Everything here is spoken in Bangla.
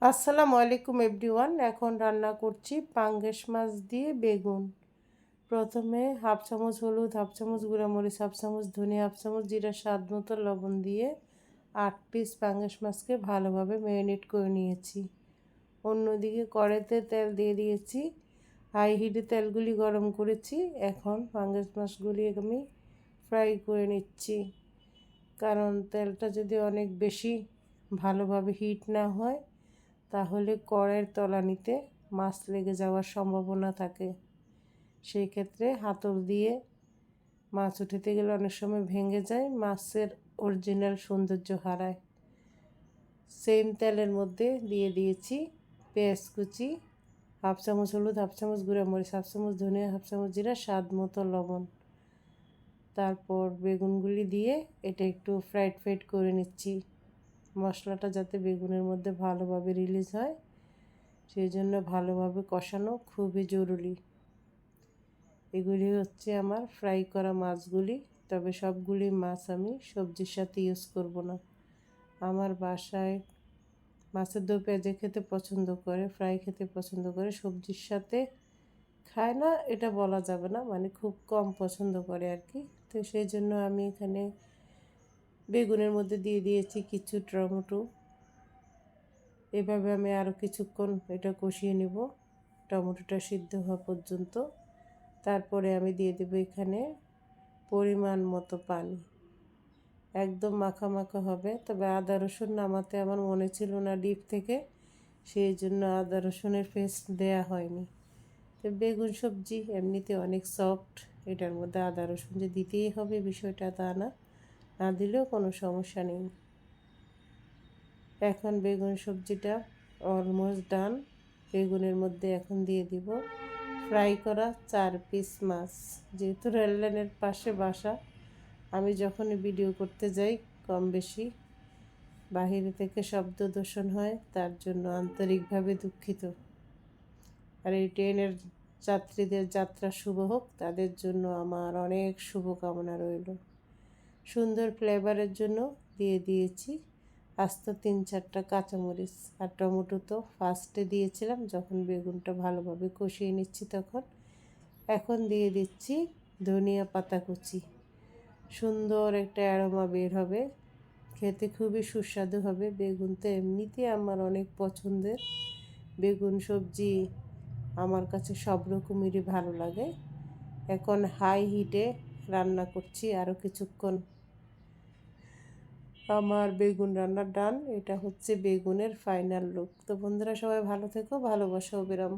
আসসালামু আলাইকুম এভরিওয়ান। এখন রান্না করছি পাঙ্গাস মাছ দিয়ে বেগুন। প্রথমে হাফ চামচ হলুদ, হাফ চামচ গুঁড়ামরিচ, হাফ চামচ ধনিয়া, হাফ চামচ জিরা, স্বাদ মতো লবণ দিয়ে 8 পিস পাঙ্গাস মাছকে ভালোভাবে ম্যারিনেট করে নিয়েছি। অন্যদিকে কড়াইতে তেল দিয়ে দিয়েছি। হাই হিটে তেলগুলি গরম করেছি। এখন পাঙ্গাস মাছগুলি আমি ফ্রাই করে নিচ্ছি, কারণ তেলটা যদি অনেক বেশি ভালোভাবে হিট না হয় তাহলে কড়াইয়ের তলানিতে মাছ লেগে যাওয়ার সম্ভাবনা থাকে। সেই ক্ষেত্রে হাতল দিয়ে মাছ উঠাতে গেলে অনেক সময় ভেঙে যায়, মাছের অরিজিনাল সৌন্দর্য হারায়। সেম তেলের মধ্যে দিয়ে দিয়েছি পেঁয়াজ কুচি, হাফ চামচ হলুদ, হাফ চামচ গুঁড়ামরিচ, হাফ চামচ ধনিয়া, হাফ চামচ জিরা, স্বাদ মতো লবণ। তারপর বেগুনগুলি দিয়ে এটা একটু ফ্রাইড করে নিচ্ছি। মশলাটা যাতে বেগুনের মধ্যে ভালোভাবে রিলিজ হয় সেই জন্য ভালোভাবে কষানো খুবই জরুরি। এগুলি হচ্ছে আমার ফ্রাই করা মাছগুলি, তবে সবগুলি মাছ আমি সবজির সাথে ইউজ করব না। আমার বাসায় মাছের দো পেঁয়াজে খেতে পছন্দ করে, ফ্রাই খেতে পছন্দ করে, সবজির সাথে খায় না এটা বলা যাবে না, মানে খুব কম পছন্দ করে আর কি। তো সেই জন্য আমি এখানে বেগুনের মধ্যে দিয়ে দিয়েছি কিছু টমেটো। এভাবে আমি আরও কিছুক্ষণ এটা কষিয়ে নেব টমেটোটা সিদ্ধ হওয়া পর্যন্ত। তারপরে আমি দিয়ে দেবো এখানে পরিমাণ মতো পানি। একদম মাখা মাখা হবে, তবে আদা রসুন নামাতে আমার মনে ছিল না ডিপ থেকে, সেই জন্য আদা রসুনের পেস্ট দেয়া হয়নি। তো বেগুন সবজি এমনিতে অনেক সফট, এটার মধ্যে আদা রসুন যে দিতেই হবে বিষয়টা তা না, না দিলেও কোনো সমস্যা নেই। এখন বেগুন সবজিটা অলমোস্ট ডান। বেগুনের মধ্যে এখন দিয়ে দিব ফ্রাই করা 4 পিস মাছ। যেহেতু রেললাইনের পাশে বাসা, আমি যখনই ভিডিও করতে যাই কম বেশি বাহিরে থেকে শব্দ দূষণ হয়, তার জন্য আন্তরিকভাবে দুঃখিত। আর এই ট্রেনের যাত্রীদের যাত্রা শুভ হোক, তাদের জন্য আমার অনেক শুভকামনা রইল। সুন্দর ফ্লেভারের জন্য দিয়ে দিয়েছি আস্ত 3-4টা কাঁচামরিচ। আর টমেটো তো ফার্স্টে দিয়েছিলাম যখন বেগুনটা ভালোভাবে কষিয়ে নিচ্ছি তখন। এখন দিয়ে দিচ্ছি ধনিয়া পাতা কুচি। সুন্দর একটা অ্যারোমা বের হবে, খেতে খুবই সুস্বাদু হবে। বেগুন তো এমনিতেই আমার অনেক পছন্দের, বেগুন সবজি আমার কাছে সব রকমেরই ভালো লাগে। এখন হাই হিটে রান্না করছি আরও কিছুক্ষণ। আমার বেগুন রান্না ডান। এটা হচ্ছে বেগুনের ফাইনাল লুক। তো বন্ধুরা সবাই ভালো থেকো, ভালোবাসা ও বিরাম।